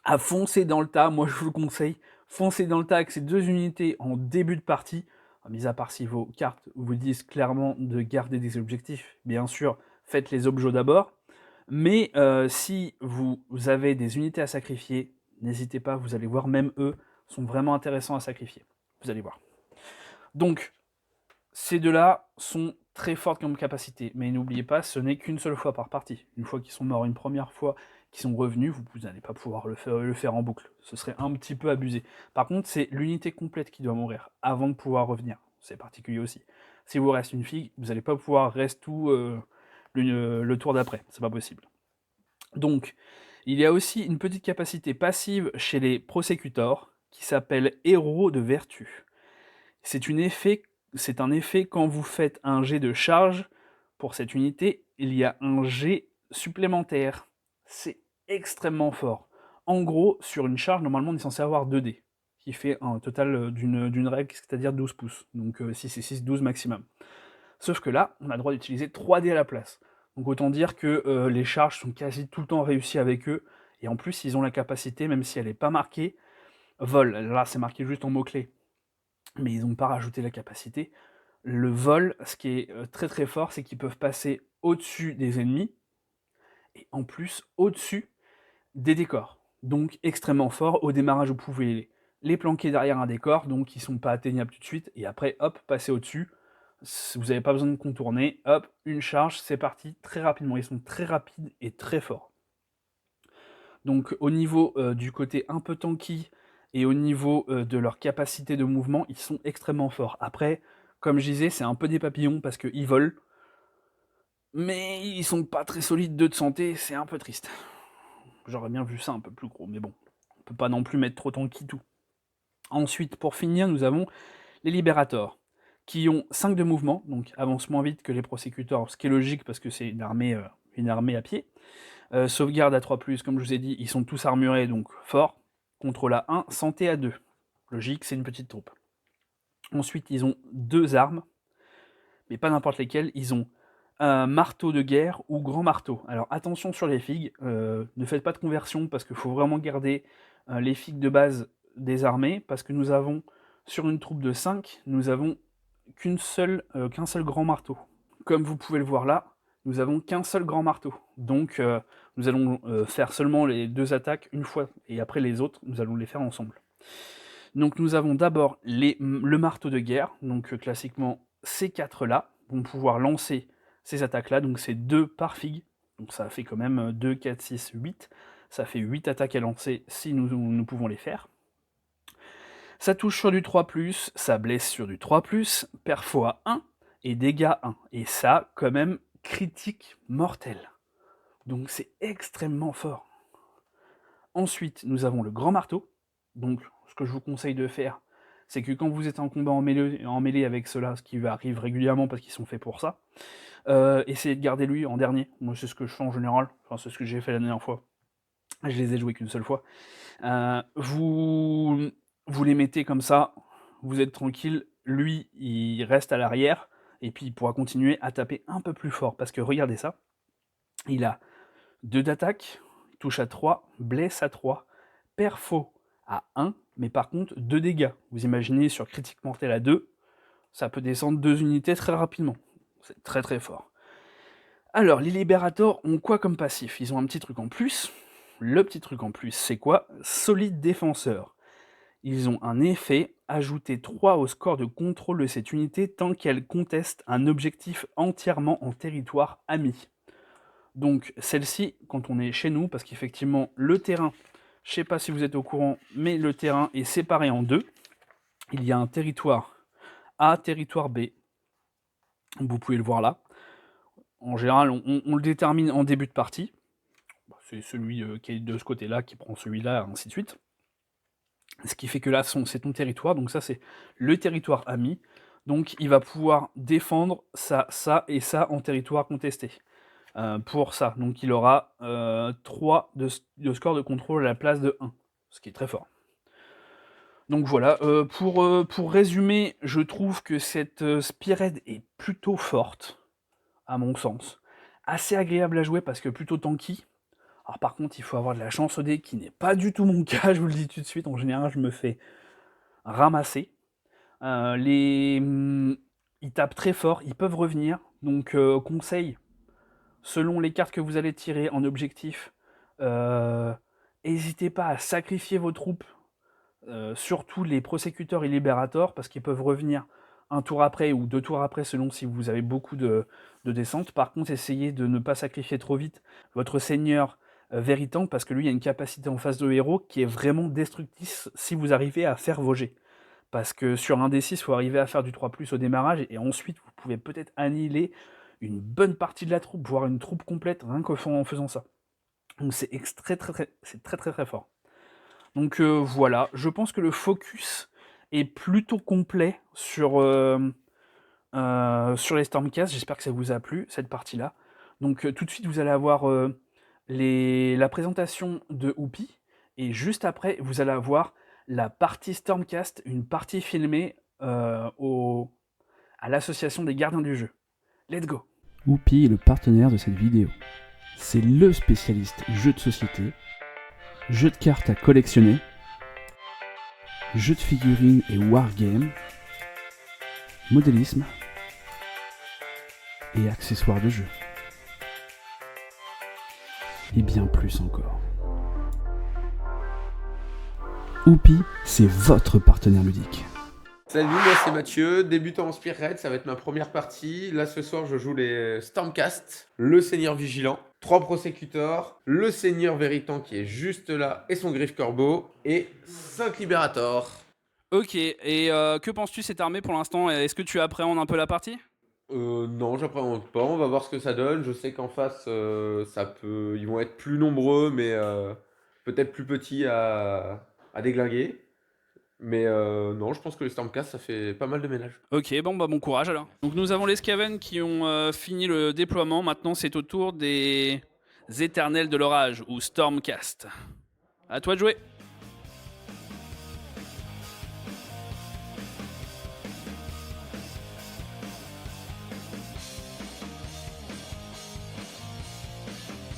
Speaker 1: à foncer dans le tas, moi je vous le conseille, foncez dans le tas avec ces deux unités en début de partie, mis à part si vos cartes vous disent clairement de garder des objectifs, bien sûr, faites les objets d'abord, mais si vous avez des unités à sacrifier, n'hésitez pas, vous allez voir, même eux sont vraiment intéressants à sacrifier, vous allez voir. Donc, ces deux-là sont très fortes comme capacité, mais n'oubliez pas, ce n'est qu'une seule fois par partie. Une fois qu'ils sont morts une première fois, qu'ils sont revenus, vous n'allez pas pouvoir le faire en boucle. Ce serait un petit peu abusé. Par contre, c'est l'unité complète qui doit mourir avant de pouvoir revenir. C'est particulier aussi. Si vous reste une fille, vous n'allez pas pouvoir rester tout le tour d'après. C'est pas possible. Donc, il y a aussi une petite capacité passive chez les prosécutors qui s'appelle Héros de Vertu. C'est un effet quand vous faites un jet de charge pour cette unité, il y a un jet supplémentaire. C'est extrêmement fort. En gros, sur une charge, normalement, on est censé avoir 2 dés, qui fait un total d'une règle, c'est-à-dire 12 pouces. Donc 6 et 6, 12 maximum. Sauf que là, on a le droit d'utiliser 3 dés à la place. Donc autant dire que les charges sont quasi tout le temps réussies avec eux, et en plus, ils ont la capacité, même si elle n'est pas marquée, vol. Là, c'est marqué juste en mots-clés, mais ils n'ont pas rajouté la capacité. Le vol, ce qui est très très fort, c'est qu'ils peuvent passer au-dessus des ennemis, et en plus au-dessus des décors. Donc extrêmement fort. Au démarrage, vous pouvez les planquer derrière un décor, donc ils ne sont pas atteignables tout de suite, et après, hop, passer au-dessus. Vous n'avez pas besoin de contourner, hop, une charge, c'est parti, très rapidement. Ils sont très rapides et très forts. Donc au niveau du côté un peu tanky, et au niveau de leur capacité de mouvement, ils sont extrêmement forts. Après, comme je disais, c'est un peu des papillons parce qu'ils volent, mais ils sont pas très solides de santé, c'est un peu triste. J'aurais bien vu ça un peu plus gros, mais bon, on peut pas non plus mettre trop tanky tout. Ensuite, pour finir, nous avons les libérateurs, qui ont 5 de mouvement, donc avancent moins vite que les prosécuteurs, ce qui est logique parce que c'est une armée à pied. Sauvegarde à 3+, comme je vous ai dit, ils sont tous armurés, donc forts. Contrôle à 1, santé à 2. Logique, c'est une petite troupe. Ensuite, ils ont 2 armes, mais pas n'importe lesquelles. Ils ont un marteau de guerre ou grand marteau. Alors attention sur les figues, ne faites pas de conversion parce qu'il faut vraiment garder les figues de base des armées, parce que nous avons, sur une troupe de 5, nous avons qu'un seul grand marteau. Comme vous pouvez le voir là, nous avons qu'un seul grand marteau. Donc Nous allons faire seulement les 2 attaques une fois, et après les autres, nous allons les faire ensemble. Donc nous avons d'abord le marteau de guerre, donc classiquement ces 4-là vont pouvoir lancer ces attaques-là, donc c'est 2 par figue, donc ça fait quand même 2, 4, 6, 8, ça fait 8 attaques à lancer si nous pouvons les faire. Ça touche sur du 3+, ça blesse sur du 3+, perfo à 1 et dégâts 1, et ça quand même critique mortel. Donc c'est extrêmement fort. Ensuite, nous avons le grand marteau. Donc, ce que je vous conseille de faire, c'est que quand vous êtes en combat en mêlée avec ceux-là, ce qui arrive régulièrement parce qu'ils sont faits pour ça, essayez de garder lui en dernier. Moi, c'est ce que je fais en général. Enfin, c'est ce que j'ai fait la dernière fois. Je les ai joués qu'une seule fois. Vous les mettez comme ça, vous êtes tranquille. Lui, il reste à l'arrière, et puis il pourra continuer à taper un peu plus fort. Parce que regardez ça, il a 2 d'attaque, touche à 3, blesse à 3, perfo à 1, mais par contre 2 dégâts. Vous imaginez sur critique mortel à 2, ça peut descendre 2 unités très rapidement. C'est très très fort. Alors, les Libérators ont quoi comme passif? Ils ont un petit truc en plus. Le petit truc en plus, c'est quoi? Solide défenseur. Ils ont un effet, ajouter 3 au score de contrôle de cette unité tant qu'elle conteste un objectif entièrement en territoire ami. Donc celle-ci, quand on est chez nous, parce qu'effectivement le terrain, je ne sais pas si vous êtes au courant, mais le terrain est séparé en 2. Il y a un territoire A, territoire B. Vous pouvez le voir là. En général, on le détermine en début de partie. C'est celui qui est de ce côté-là qui prend celui-là, ainsi de suite. Ce qui fait que là, c'est ton territoire. Donc ça, c'est le territoire ami. Donc il va pouvoir défendre ça, ça et ça en territoire contesté. Pour ça. Donc il aura 3 de score de contrôle à la place de 1, ce qui est très fort. Donc voilà, pour résumer, je trouve que cette Spearhead est plutôt forte, à mon sens. Assez agréable à jouer parce que plutôt tanky. Alors par contre, il faut avoir de la chance au dé, qui n'est pas du tout mon cas, je vous le dis tout de suite. En général, je me fais ramasser. Ils tapent très fort, ils peuvent revenir. Donc conseil, selon les cartes que vous allez tirer en objectif, n'hésitez pas à sacrifier vos troupes, surtout les prosécuteurs et libérateurs, parce qu'ils peuvent revenir un tour après ou 2 tours après, selon si vous avez beaucoup de descente. Par contre, essayez de ne pas sacrifier trop vite votre seigneur Veritank, parce que lui, il a une capacité en face de héros qui est vraiment destructrice si vous arrivez à faire vos jets. Parce que sur un D6, il faut arriver à faire du 3+ au démarrage, et ensuite, vous pouvez peut-être annihiler une bonne partie de la troupe, voire une troupe complète, rien qu'en faisant ça. Donc c'est très très fort. Donc voilà, je pense que le focus est plutôt complet sur les Stormcast. J'espère que ça vous a plu, cette partie-là. Donc tout de suite, vous allez avoir la présentation de Whoopi, et juste après, vous allez avoir la partie Stormcast, une partie filmée à l'association des gardiens du jeu. Let's go!
Speaker 2: Whoopi est le partenaire de cette vidéo. C'est le spécialiste jeux de société, jeux de cartes à collectionner, jeux de figurines et wargames, modélisme et accessoires de jeu. Et bien plus encore. Whoopi, c'est votre partenaire ludique.
Speaker 3: Salut, moi c'est Mathieu, débutant en Spearhead, ça va être ma première partie. Là ce soir je joue les Stormcast, le Seigneur Vigilant, 3 Prosécuteurs, le Seigneur Veritank qui est juste là et son Griffe Corbeau, et 5 Libérators.
Speaker 1: Ok, et que penses-tu cette armée pour l'instant? Est-ce que tu appréhendes un peu la partie?
Speaker 3: Non, j'appréhende pas, on va voir ce que ça donne. Je sais qu'en face ils vont être plus nombreux, mais peut-être plus petits à déglinguer. Mais non, je pense que les Stormcast, ça fait pas mal de ménage.
Speaker 1: Ok, bon courage alors. Donc nous avons les Skaven qui ont fini le déploiement. Maintenant, c'est au tour des Éternels de l'Orage, ou Stormcast. À toi de jouer.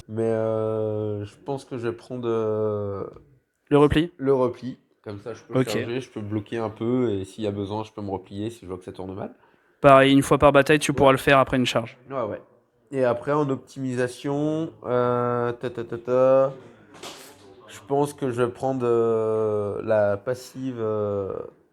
Speaker 3: Mais je pense que je vais prendre
Speaker 1: Le repli.
Speaker 3: le repli. Comme ça, je peux
Speaker 1: Ok.
Speaker 3: charger, je peux bloquer un peu, et s'il y a besoin, je peux me replier si je vois que ça tourne mal.
Speaker 1: Pareil, une fois par bataille, tu pourras le faire après une charge.
Speaker 3: Ouais. Et après, en optimisation, je pense que je vais prendre la passive,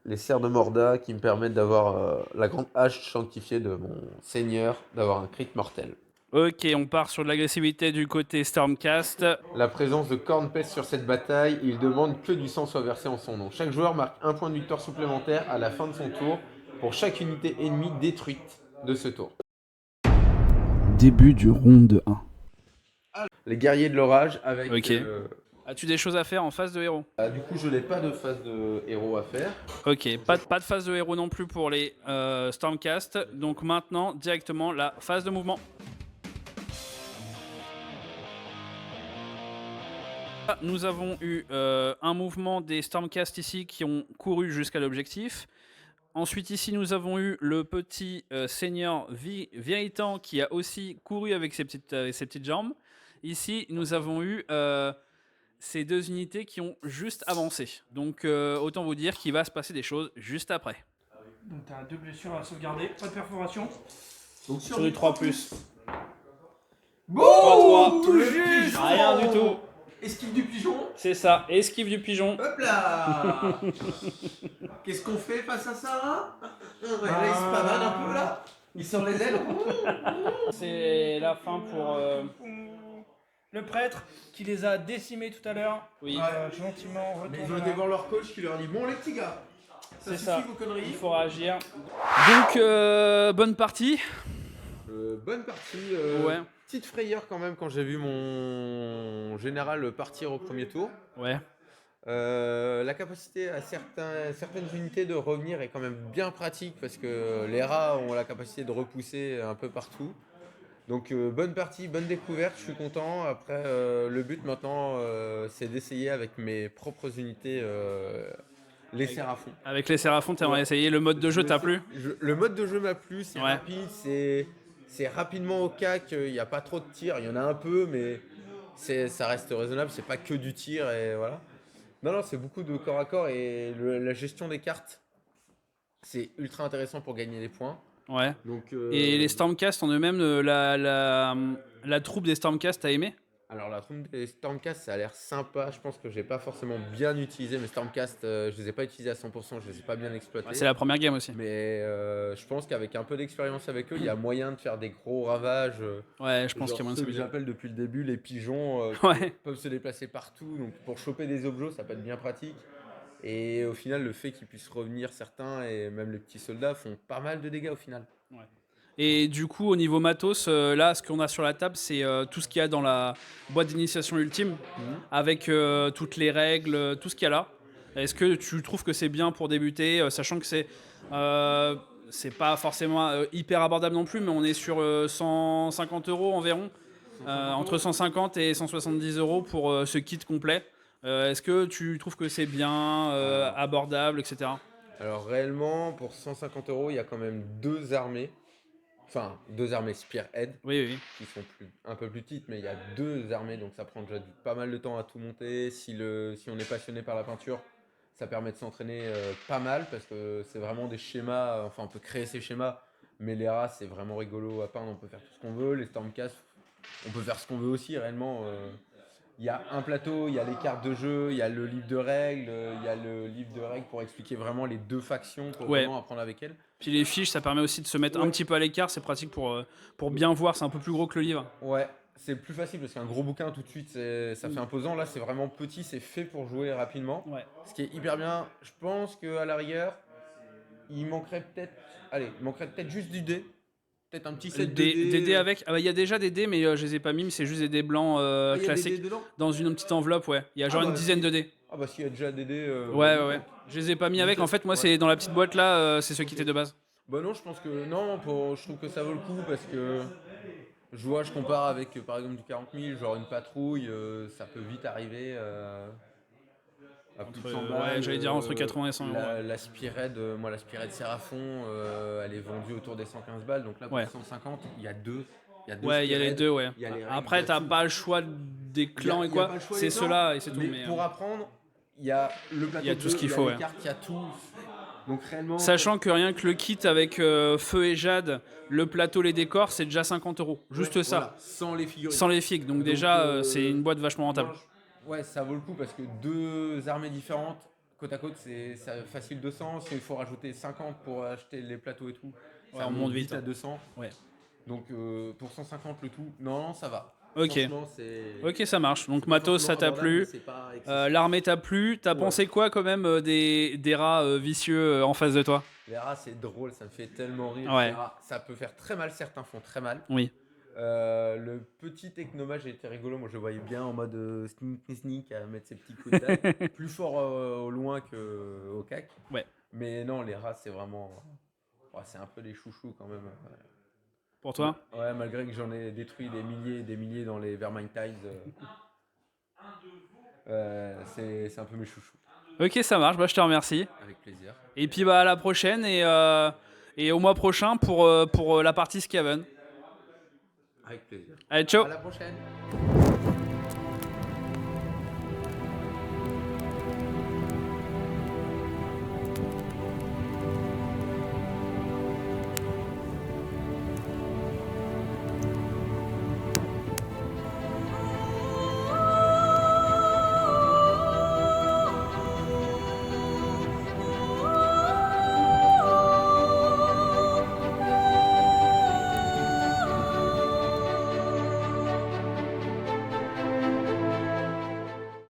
Speaker 3: les serres de Morda, qui me permettent d'avoir la grande hache sanctifiée de mon seigneur, d'avoir un crit mortel.
Speaker 1: Ok, on part sur de l'agressivité du côté Stormcast.
Speaker 3: La présence de Khorne pèse sur cette bataille et il demande que du sang soit versé en son nom. Chaque joueur marque un point de victoire supplémentaire à la fin de son tour pour chaque unité ennemie détruite de ce tour.
Speaker 2: Début du round 1.
Speaker 3: Les guerriers de l'orage avec...
Speaker 1: Ok. As-tu des choses à faire en phase de héros?
Speaker 3: Du coup, je n'ai pas de phase de héros à faire.
Speaker 1: Ok, pas de phase de héros non plus pour les Stormcast. Donc maintenant, directement, la phase de mouvement. Nous avons eu un mouvement des Stormcast ici qui ont couru jusqu'à l'objectif. Ensuite ici nous avons eu le petit seigneur Véritan qui a aussi couru avec ses petites jambes. Ici nous avons eu ces deux unités qui ont juste avancé. Donc autant vous dire qu'il va se passer des choses juste après.
Speaker 4: Donc tu as 2 blessures à sauvegarder, pas de perforation.
Speaker 1: Donc sur du 3+.
Speaker 3: Bon,
Speaker 1: 3-3.
Speaker 3: tout juste.
Speaker 1: Rien du tout.
Speaker 3: Esquive du pigeon.
Speaker 1: C'est ça, esquive du pigeon.
Speaker 3: Hop là. Qu'est-ce qu'on fait face à ça, hein? Là, il se pavane un peu là. Il sort les ailes.
Speaker 1: C'est la fin pour...
Speaker 4: Le prêtre qui les a décimés tout à l'heure,
Speaker 1: Oui,
Speaker 4: gentiment
Speaker 3: Mais
Speaker 4: retourne.
Speaker 3: ils ont été voir leur coach qui leur dit: bon les petits gars,
Speaker 1: c'est
Speaker 3: suffit
Speaker 1: ça.
Speaker 3: vos conneries.
Speaker 1: Il faut réagir. Donc, bonne partie.
Speaker 3: Bonne partie.
Speaker 1: Ouais.
Speaker 3: Petite frayeur quand même quand j'ai vu mon général partir au premier tour.
Speaker 1: Ouais.
Speaker 3: La capacité à certaines unités de revenir est quand même bien pratique parce que les rats ont la capacité de repousser un peu partout. Donc bonne partie, bonne découverte, je suis content. Après le but maintenant c'est d'essayer avec mes propres unités les Séraphons.
Speaker 1: Avec les Séraphons, t'aimerais essayer. Le mode de jeu t'a plu?
Speaker 3: Le mode de jeu m'a plu, c'est
Speaker 1: Ouais.
Speaker 3: rapide, c'est rapidement au cac, il n'y a pas trop de tir, il y en a un peu mais ça reste raisonnable, c'est pas que du tir et voilà. Non, c'est beaucoup de corps à corps et la gestion des cartes, c'est ultra intéressant pour gagner des points.
Speaker 1: Ouais.
Speaker 3: Donc,
Speaker 1: Et les Stormcast en eux-mêmes, la troupe des Stormcast, t'as aimé?
Speaker 3: Alors la trompe des Stormcast, ça a l'air sympa. Je pense que j'ai pas forcément bien utilisé mes Stormcast. Je les ai pas utilisés à 100%, je les ai pas bien exploités.
Speaker 1: Ouais, c'est la première game aussi.
Speaker 3: Mais je pense qu'avec un peu d'expérience avec eux, il y a moyen de faire des gros ravages.
Speaker 1: Ouais, je pense qu'il y a moyen de
Speaker 3: ceux que
Speaker 1: se
Speaker 3: j'appelle depuis le début les pigeons
Speaker 1: Ouais.
Speaker 3: peuvent se déplacer partout. Donc pour choper des objets, ça peut être bien pratique. Et au final, le fait qu'ils puissent revenir certains et même les petits soldats font pas mal de dégâts au final.
Speaker 1: Et du coup, au niveau matos, là, ce qu'on a sur la table, c'est tout ce qu'il y a dans la boîte d'initiation ultime, avec toutes les règles, tout ce qu'il y a là. Est-ce que tu trouves que c'est bien pour débuter, sachant que c'est pas forcément hyper abordable non plus, mais on est sur 150 € environ, entre 150 et 170 € pour ce kit complet. Est-ce que tu trouves que c'est bien abordable, etc.
Speaker 3: Alors réellement, pour 150 €, il y a quand même deux armées. Enfin, deux armées Spearhead.
Speaker 1: Oui.
Speaker 3: Qui sont un peu plus petites, mais il y a deux armées, donc ça prend déjà pas mal de temps à tout monter. Si on est passionné par la peinture, ça permet de s'entraîner pas mal, parce que c'est vraiment des schémas, enfin on peut créer ces schémas, mais les rats c'est vraiment rigolo à peindre, on peut faire tout ce qu'on veut. Les Stormcast, on peut faire ce qu'on veut aussi réellement. Il y a un plateau, il y a les cartes de jeu, il y a le livre de règles, il y a le livre de règles pour expliquer vraiment les deux factions, pour vraiment apprendre avec elles.
Speaker 1: Puis les fiches, ça permet aussi de se mettre un petit peu à l'écart, c'est pratique pour bien voir, c'est un peu plus gros que le livre.
Speaker 3: Ouais, c'est plus facile parce qu'un gros bouquin tout de suite ça fait imposant. Là c'est vraiment petit, c'est fait pour jouer rapidement.
Speaker 1: Ouais.
Speaker 3: Ce qui est hyper bien. Je pense qu'à la rigueur, il manquerait peut-être juste du dé. Peut-être un petit set de dés.
Speaker 1: Des dés avec. Il y a déjà des dés, mais je les ai pas mis, mais c'est juste des dés blancs
Speaker 3: Il y a
Speaker 1: classiques.
Speaker 3: des dés dedans.
Speaker 1: Dans une petite enveloppe, ouais. Il y a genre une dizaine de dés.
Speaker 3: Ah bah s'il y a déjà des dés.
Speaker 1: Ouais. Je les ai pas mis avec. En fait, moi, c'est dans la petite boîte là, c'est ceux qui étaient de base.
Speaker 3: Bah non, je pense que non, je trouve que ça vaut le coup parce que je compare avec par exemple du 40 000, genre une patrouille, ça peut vite arriver à plus de 100 balles.
Speaker 1: Ouais, j'allais dire entre 80 et 100 euros.
Speaker 3: La Spearhead, moi la Spearhead Séraphon, elle est vendue autour des 115 balles, donc là pour 150, il y a deux.
Speaker 1: Ouais, il y a les deux, ouais.
Speaker 3: Il y a les règles,
Speaker 1: Après,
Speaker 3: il y a
Speaker 1: t'as
Speaker 3: tout.
Speaker 1: pas le choix des clans
Speaker 3: Il
Speaker 1: et
Speaker 3: y a
Speaker 1: quoi.
Speaker 3: pas le choix
Speaker 1: C'est
Speaker 3: des clans,
Speaker 1: ceux-là et c'est tout.
Speaker 3: Mais pour apprendre, il y a le plateau
Speaker 1: il y a tout ce qu'il
Speaker 3: il y a
Speaker 1: faut,
Speaker 3: les
Speaker 1: ouais.
Speaker 3: cartes, il y a tout. Donc réellement,
Speaker 1: Sachant que rien que le kit avec feu et jade, le plateau, les décors, c'est déjà 50 €. Juste
Speaker 3: ouais,
Speaker 1: ça.
Speaker 3: voilà, sans les figurines.
Speaker 1: Sans les figues. Donc déjà, c'est une boîte vachement rentable.
Speaker 3: Ouais, ça vaut le coup parce que 2 armées différentes, côte à côte, c'est facile 200. Il faut rajouter 50 pour acheter les plateaux et tout.
Speaker 1: Ouais,
Speaker 3: Ça
Speaker 1: on
Speaker 3: monte
Speaker 1: monte
Speaker 3: vite
Speaker 1: vite,
Speaker 3: à
Speaker 1: hein.
Speaker 3: 200.
Speaker 1: Ouais.
Speaker 3: Donc pour 150 le tout, non, ça va.
Speaker 1: Ok.
Speaker 3: Franchement, c'est...
Speaker 1: Ok, ça marche. Donc matos, ça t'a
Speaker 3: abordable, mais
Speaker 1: plu.
Speaker 3: c'est pas excessif.
Speaker 1: L'armée t'a plu. T'as
Speaker 3: Ouais.
Speaker 1: pensé quoi quand même des rats vicieux en face de toi?
Speaker 3: Les rats, c'est drôle, ça me fait tellement rire.
Speaker 1: Ouais.
Speaker 3: Les rats, ça peut faire très mal, certains font très mal.
Speaker 1: Oui.
Speaker 3: Le petit technomage était rigolo, moi je le voyais bien en mode sneak à mettre ses petits coups de dague. Plus fort au loin qu'au cac.
Speaker 1: Ouais.
Speaker 3: Mais non, les rats c'est vraiment... ouais, c'est un peu des chouchous quand même.
Speaker 1: Pour toi?
Speaker 3: Ouais, malgré que j'en ai détruit des milliers et des milliers dans les Vermintide. C'est un peu mes chouchous.
Speaker 1: Ok, ça marche. Bah, je te remercie.
Speaker 3: Avec plaisir.
Speaker 1: Et puis bah à la prochaine et au mois prochain pour la partie Skaven.
Speaker 3: Avec plaisir.
Speaker 1: Allez, ciao!
Speaker 3: À la prochaine.